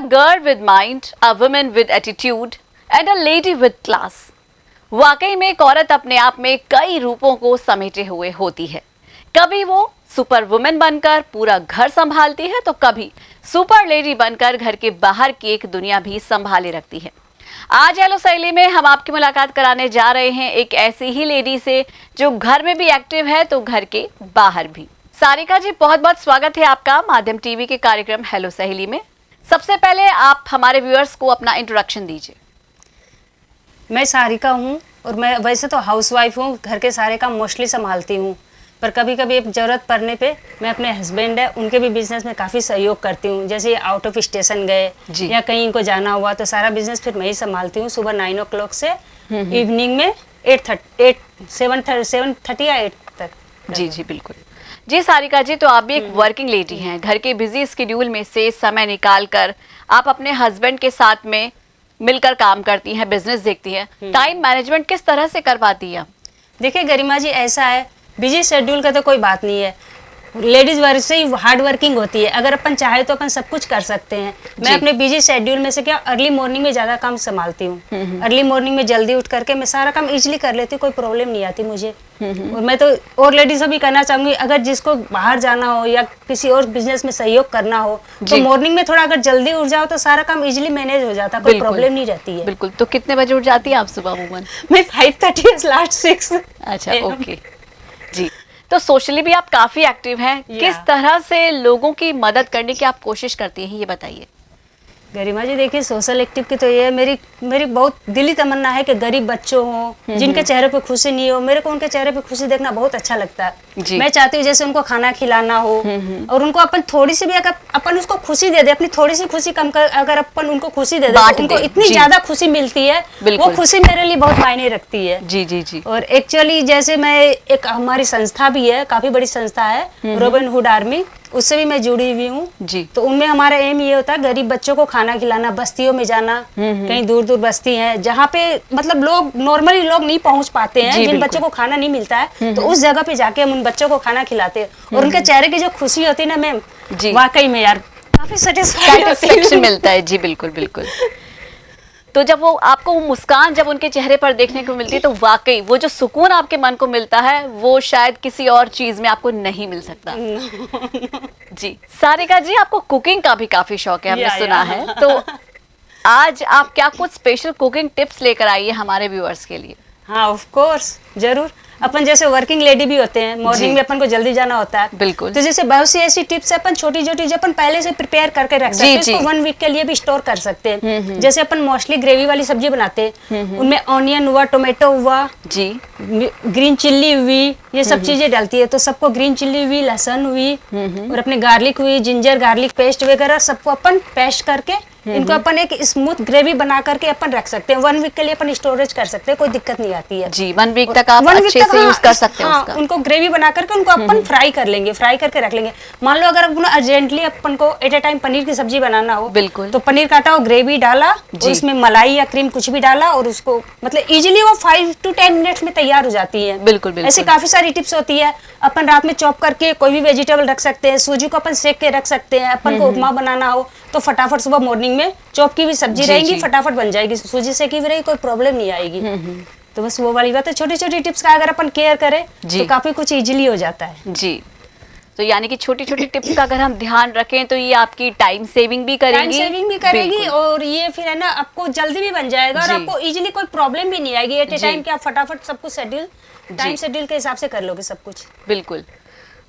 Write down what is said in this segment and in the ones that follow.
Girl with mind, a woman with attitude and a lady with class. वाकई में एक औरत अपने आप में कई रूपों को समेटे हुए होती है। कभी वो सुपर वुमेन बनकर पूरा घर संभालती है तो कभी सुपर लेडी बनकर घर के बाहर की एक दुनिया भी संभाले रखती है। आज हेलो सहेली में हम आपकी मुलाकात कराने जा रहे हैं एक ऐसी ही लेडी से जो घर में भी एक्टिव है तो घर के बाहर भी। सारिका जी, बहुत बहुत स्वागत है आपका माध्यम टीवी के कार्यक्रम हेलो सहेली में। सबसे पहले आप हमारे व्यूअर्स को अपना इंट्रोडक्शन दीजिए। मैं सारिका हूँ और मैं वैसे तो हाउसवाइफ हूँ, घर के सारे काम मोस्टली संभालती हूँ, पर कभी कभी ज़रूरत पड़ने पे मैं अपने हस्बैंड है उनके भी बिजनेस में काफ़ी सहयोग करती हूँ। जैसे ये आउट ऑफ स्टेशन गए या कहीं इनको जाना हुआ तो सारा बिजनेस फिर मैं ही संभालती हूँ। सुबह 9 o'clock से इवनिंग में 7:30 या 8 तक। जी जी बिल्कुल। जी सारिका जी, तो आप भी एक वर्किंग लेडी हैं। घर के बिजी स्केड्यूल में से समय निकाल कर आप अपने हस्बैंड के साथ में मिलकर काम करती हैं, बिजनेस देखती हैं। टाइम मैनेजमेंट किस तरह से कर पाती हैं? देखिए गरिमा जी, ऐसा है, बिजी शेड्यूल का तो कोई बात नहीं है। लेडीज वर्क से ही हार्ड वर्किंग होती है। अगर अपन चाहे तो अपन सब कुछ कर सकते हैं। मैं अपने बिजी शेड्यूल में से क्या अर्ली मॉर्निंग में ज़्यादा काम संभालती हूँ। अर्ली मॉर्निंग में जल्दी उठ करके मैं सारा काम इजीली कर लेती हूँ, कोई प्रॉब्लम नहीं आती मुझे। और मैं तो और लेडीज से भी कहना चाहूँगी, अगर जिसको बाहर जाना हो या किसी और बिजनेस में सहयोग करना हो तो मॉर्निंग में थोड़ा अगर जल्दी उठ जाओ तो सारा काम इजीली मैनेज हो जाता है, कोई प्रॉब्लम नहीं रहती है। बिल्कुल। तो कितने बजे उठ जाती है आप सुबह अमूमन? मैं 5:30 लास्ट 6। अच्छा, ओके जी। तो सोशली भी आप काफी एक्टिव हैं। किस तरह से लोगों की मदद करने की आप कोशिश करती हैं, ये बताइए। गरिमा जी देखिए, सोशल एक्टिव की तो ये मेरी बहुत दिली तमन्ना है कि गरीब बच्चों हो जिनके चेहरे पे खुशी नहीं हो, मेरे को उनके चेहरे पे खुशी देखना बहुत अच्छा लगता है। मैं चाहती हूँ जैसे उनको खाना खिलाना हो और उनको अपन थोड़ी सी भी अगर अपन उसको खुशी दे दे, अपनी थोड़ी सी खुशी कम कर, अगर अपन उनको खुशी दे दे तो उनको इतनी ज्यादा खुशी मिलती है, वो खुशी मेरे लिए बहुत मायने रखती है। जी जी जी। और एक्चुअली जैसे मैं एक हमारी संस्था भी है, काफी बड़ी संस्था है रॉबिन हुड आर्मी, उससे भी मैं जुड़ी हुई हूँ जी। तो उनमें हमारा एम ये होता है गरीब बच्चों को खाना खिलाना, बस्तियों में जाना, कहीं दूर दूर बस्ती है जहाँ पे मतलब लोग नॉर्मली लोग नहीं पहुँच पाते हैं, जिन बच्चों को खाना नहीं मिलता है, तो उस जगह पे जाके हम उन बच्चों को खाना खिलाते हैं और उनके चेहरे की जो खुशी होती है ना मैम, वाकई में यार काफी सेटिस्फैक्शन मिलता है। जी बिल्कुल बिल्कुल। तो जब वो आपको वो मुस्कान जब उनके चेहरे पर देखने को मिलती है तो वाकई वो जो सुकून आपके मन को मिलता है वो शायद किसी और चीज में आपको नहीं मिल सकता। जी सारिका जी, आपको कुकिंग का भी काफी शौक है, हमने सुना है। तो आज आप क्या कुछ स्पेशल कुकिंग टिप्स लेकर आई है हमारे व्यूअर्स के लिए? हाँ ऑफ कोर्स, जरूर। अपन जैसे वर्किंग लेडी भी होते हैं, मॉर्निंग में अपन को जल्दी जाना होता है, बिल्कुल। तो जैसे बहुत सी ऐसी टिप्स है, अपन छोटी छोटी जो अपन पहले से प्रिपेयर करके रख सकते हैं, इसको 1 वीक के लिए भी स्टोर कर सकते हैं। जैसे अपन मोस्टली ग्रेवी वाली सब्जी बनाते हैं, उनमें ऑनियन हुआ, टोमेटो हुआ जी, ग्रीन चिल्ली हुई, ये सब चीजें डालती है। तो सबको ग्रीन चिल्ली हुई, लहसुन हुई और अपने गार्लिक हुई, जिंजर गार्लिक पेस्ट वगैरह सबको अपन पेस्ट करके इनको अपन एक स्मूथ ग्रेवी बना करके अपन रख सकते हैं। 1 वीक के लिए अपन स्टोरेज कर सकते हैं, कोई दिक्कत नहीं आती है जी। 1 वीक तक आप अच्छे से यूज कर सकते हैं उसका। उनको ग्रेवी बना करके उनको अपन फ्राई कर लेंगे, फ्राई करके रख लेंगे। मान लो अगर अपन अर्जेंटली अपन को एट ए टाइम पनीर की सब्जी बनाना हो, बिल्कुल, तो पनीर काटा हो, ग्रेवी डाला और उसमें मलाई या क्रीम कुछ भी डाला और उसको मतलब इजीली वो 5 to 10 मिनट्स में तैयार हो जाती है। बिल्कुल बिल्कुल। ऐसी काफी सारी टिप्स होती है। अपन रात में चॉप करके कोई भी वेजिटेबल रख सकते हैं, सूजी को अपन सेक के रख सकते हैं। अपन को उपमा बनाना हो तो फटाफट सुबह मॉर्निंग में चॉप की भी सब्जी रहेगी, फटाफट बन जाएगी, सूजी से की भी रहेगी, कोई प्रॉब्लम नहीं आएगी। तो बस वो वाली बात है, छोटी छोटी टिप्स का अगर अपन केयर करें तो काफी कुछ इजीली हो जाता है जी। तो यानी कि छोटी छोटी टिप्स का अगर हम ध्यान रखें तो ये आपकी टाइम सेविंग भी करेगी, और ये फिर है ना आपको जल्दी भी बन जाएगा और आपको इजीली कोई प्रॉब्लम भी नहीं आएगी। एट ए टाइम कि आप फटाफट सब कुछ टाइम शेड्यूल के हिसाब से कर लोगे सब कुछ। बिल्कुल।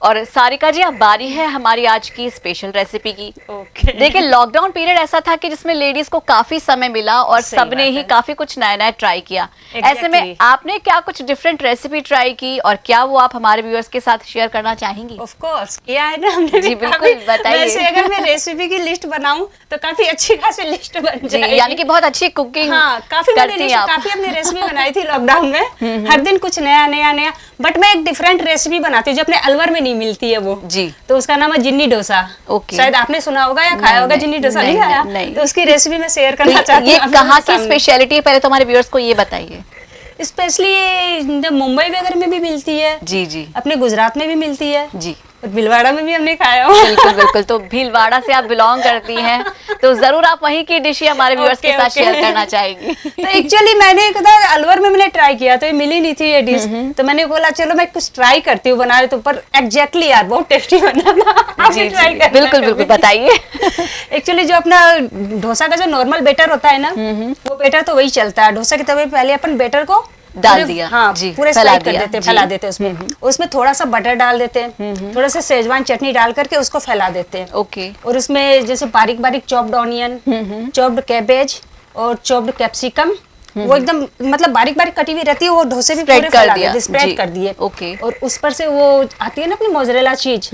और सारिका जी, अब बारी है हमारी आज की स्पेशल रेसिपी की। देखिए लॉकडाउन पीरियड ऐसा था कि जिसमें लेडीज को काफी समय मिला और सबने ही काफी कुछ नया नया ट्राई किया। ऐसे में आपने क्या कुछ डिफरेंट रेसिपी ट्राई की और क्या वो आप हमारे व्यूअर्स के साथ शेयर करना चाहेंगी? ऑफ कोर्स किया है ना हमने। जी बिल्कुल, बताइए। वैसे अगर मैं रेसिपी की लिस्ट बनाऊं तो काफी अच्छी खासी लिस्ट बन जाएगी। यानी कि बहुत अच्छी कुकिंग। हाँ, काफी हमने रेसिपी बनाई थी लॉकडाउन में, हर दिन कुछ नया नया नया। बट मैं एक डिफरेंट रेसिपी बनाती हूँ जो अपने अलवर में नहीं मिलती है वो जी। तो उसका नाम है जिन्नी डोसा। शायद आपने सुना होगा या खाया होगा। जिन्नी डोसा नहीं खाया? तो उसकी रेसिपी मैं शेयर करना चाहती हूँ। ये कहाँ की स्पेशलिटी है, पहले तो हमारे व्यूअर्स को ये बताइए। स्पेशली मुंबई वगैरह में भी मिलती है जी जी, अपने गुजरात में भी मिलती है जी, और भीलवाड़ा में भी हमने खाया हुआ। बिल्कुल बिल्कुल। तो भीलवाड़ा से आप बिलोंग करती हैं तो जरूर आप वहीं की डिश हमारे व्यूअर्स के साथ शेयर करना चाहेंगी। तो एक्चुअली मैंने अलवर में मैंने ट्राई किया तो ये मिली नहीं थी ये डिश, तो मैंने बोला चलो मैं कुछ ट्राई करती हूँ बनाने, तो पर एग्जैक्टली यार बहुत टेस्टी बना था। जी जी बिल्कुल बिल्कुल बताइए। एक्चुअली जो अपना डोसा का जो नॉर्मल बेटर होता है ना, वो बेटर तो वही चलता है। डोसा के तवे पे पहले अपन बेटर को डाल दिया, हाँ जी, पूरे स्प्रेड कर देते हैं, फैला देते हैं उसमें थोड़ा सा बटर डाल देते हैं, थोड़ा सा शेजवान चटनी डाल करके उसको फैला देते हैं। ओके। और उसमें जैसे बारीक बारीक चॉप्ड ऑनियन, चॉप्ड कैबेज और चॉप्ड कैप्सिकम, वो एकदम मतलब बारीक बारीक कटी हुई रहती है, वो डोसे भी पूरे फैला देते, स्प्रेड कर दिए। ओके। और उस पर से वो आती है ना अपनी मोज़रेला चीज,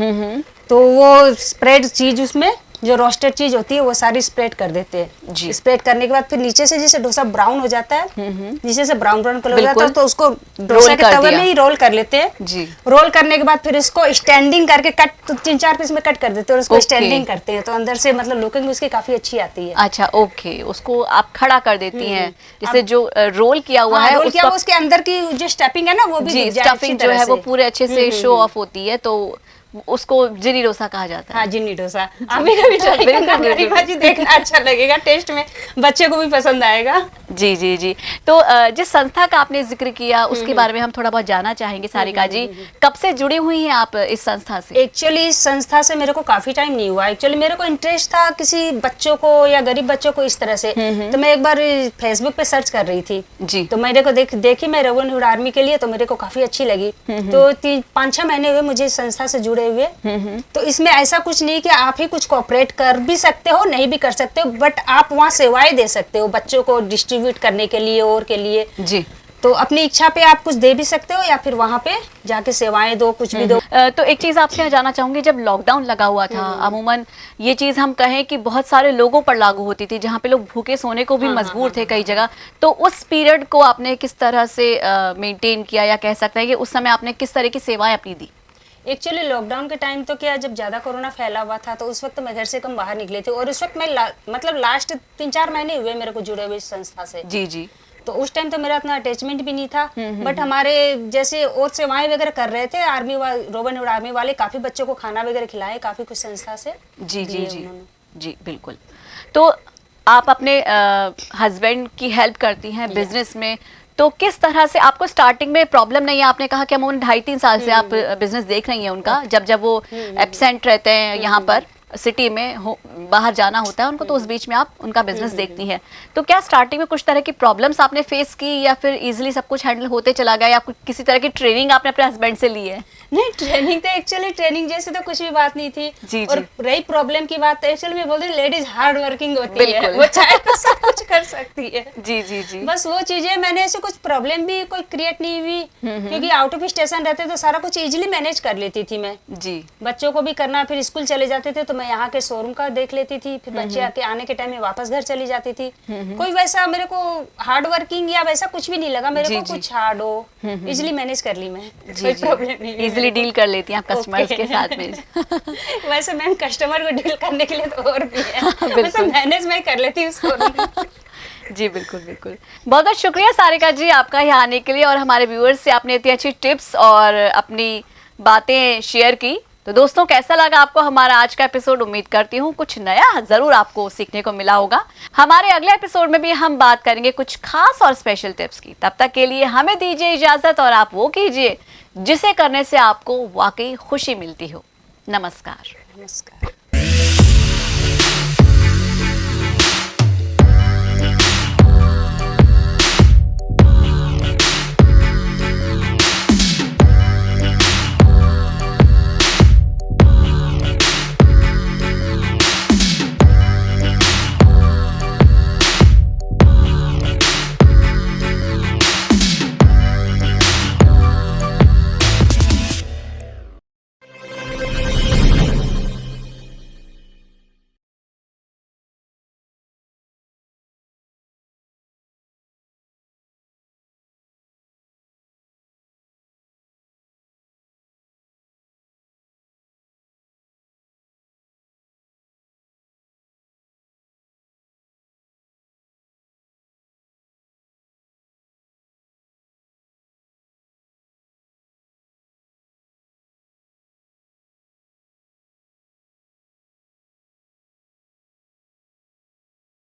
तो वो स्प्रेड चीज उसमें जो रोस्टेड चीज होती है वो सारी स्प्रेड कर देते हैं। स्प्रेड करने के बाद फिर नीचे से जैसे डोसा ब्राउन हो जाता है, नीचे से ब्राउन ब्राउन कलर हो जाता है, तो उसको डोसा के तवे में ही रोल कर लेते हैं। जी। रोल करने के बाद फिर इसको स्टैंडिंग करके कट, तो 3-4 पीस में कट कर देते हैं और उसको स्टैंडिंग करते हैं, तो अंदर से मतलब लुकिंग उसकी काफी अच्छी आती है। अच्छा ओके, उसको आप खड़ा कर देती हैं, जैसे जो रोल किया हुआ है, रोल किया हुआ उसके अंदर की जो स्टफिंग है ना वो भी स्टफिंग जो है वो पूरे अच्छे से शो ऑफ होती है, तो उसको जिनी डोसा कहा जाता है। हाँ जिन्नी डोसा। अभी कभी ट्राई करना, गरिमा जी देखना, अच्छा लगेगा, टेस्ट में बच्चे को भी पसंद आएगा। जी जी जी। तो जिस संस्था का आपने जिक्र किया उसके बारे में हम थोड़ा बहुत जानना चाहेंगे। सारिका जी कब से जुड़ी हुई हैं आप इस संस्था से? एक्चुअली इस संस्था से मेरे को काफी टाइम नहीं हुआ। एक्चुअली मेरे को इंटरेस्ट था किसी बच्चों को या गरीब बच्चों को इस तरह से, तो मैं एक बार फेसबुक पे सर्च कर रही थी जी, तो मेरे को देखी मैं रोबन आर्मी के लिए, तो मेरे को काफी अच्छी लगी। तो 5-6 महीने हुए मुझे इस संस्था से जुड़े हुए। तो इसमें ऐसा कुछ नहीं कि आप ही कुछ कोऑपरेट कर भी सकते हो, नहीं भी कर सकते हो, बट आप वहाँ सेवाएं दे सकते हो बच्चों को डिस्ट्रीब्यूट करने के लिए और के लिए जी। तो अपनी इच्छा पे आप कुछ दे भी सकते हो या फिर वहाँ पे जाके सेवाएं दो, कुछ भी दो। तो एक चीज आपसे जानना चाहूंगी, जब लॉकडाउन लगा हुआ था, अमूमन ये चीज हम कहें कि बहुत सारे लोगों पर लागू होती थी, जहाँ पे लोग भूखे सोने को भी मजबूर थे कई जगह, तो उस पीरियड को आपने किस तरह से मेंटेन किया, या कह सकते हैं कि उस समय आपने किस तरह की सेवाएं अपनी दी? एक्चुअली लॉकडाउन के टाइम तो क्या, जब ज्यादा कोरोना फैला हुआ था तो उस वक्त मैं घर से कम बाहर निकले थे, और उस वक्त मैं मतलब लास्ट 3-4 महीने हुए मेरे को जुड़े हुए इस संस्था से। जी जी। तो उस टाइम तो मेरा इतना अटैचमेंट भी नहीं था, बट हमारे जैसे और सेवाएं वगैरह कर रहे थे आर्मी रोबन हुड आर्मी वाले, काफी बच्चों को खाना वगैरह खिलाए, काफी कुछ संस्था से। जी जी जी जी बिल्कुल। तो आप अपने हस्बैंड की हेल्प करती हैं बिजनेस में, तो किस तरह से आपको स्टार्टिंग में प्रॉब्लम नहीं है? आपने कहा कि हम 2.5-3 साल से आप बिजनेस देख रही हैं उनका, जब वो एब्सेंट रहते हैं यहाँ पर सिटी में, बाहर जाना होता है उनको, तो उस बीच में आप उनका बिजनेस देखती हैं, तो क्या स्टार्टिंग में कुछ तरह की प्रॉब्लम्स आपने फेस की, या फिर इजीली सब कुछ हैंडल होते चला गया, या किसी तरह की ट्रेनिंग आपने अपने हस्बैंड से ली है? नहीं, ट्रेनिंग तो एक्चुअली ट्रेनिंग जैसे तो कुछ भी बात नहीं थी। जी, और जी। रही प्रॉब्लम की बात, एक्चुअली मैं बोल रही लेडीज हार्ड वर्किंग होती है, वो चाहे तो सब कुछ कर सकती है। जी जी जी। बस वो चीजें मैंने ऐसे कुछ प्रॉब्लम भी कोई क्रिएट नहीं हुई, क्योंकि आउट ऑफ स्टेशन रहते तो सारा कुछ इजीली मैनेज कर लेती थी मैं। जी। बच्चों को भी करना, फिर स्कूल चले जाते थे तो मैं यहाँ के शोरूम का देख लेती थी, फिर बच्चे आके आने के टाइम में वापस घर चली जाती थी। कोई वैसा मेरे को हार्ड वर्किंग या वैसा कुछ भी नहीं लगा मेरे को, कुछ हार्ड हो इजीली मैनेज कर ली मैं, कोई प्रॉब्लम नहीं। इजीली डील कर लेती हैं आप कस्टमर्स के साथ में। वैसे मैम कस्टमर को डील करने के लिए तो और भी है, मतलब मैनेज मैं कर लेती हूँ उसको। जी बिल्कुल बिल्कुल। बहुत बहुत शुक्रिया सारिका जी आपका यहाँ आने के लिए, और हमारे व्यूअर्स से आपने इतनी अच्छी टिप्स और अपनी बातें शेयर की। तो दोस्तों कैसा लगा आपको हमारा आज का एपिसोड? उम्मीद करती हूँ कुछ नया जरूर आपको सीखने को मिला होगा। हमारे अगले एपिसोड में भी हम बात करेंगे कुछ खास और स्पेशल टिप्स की। तब तक के लिए हमें दीजिए इजाजत, और आप वो कीजिए जिसे करने से आपको वाकई खुशी मिलती हो। नमस्कार। नमस्कार।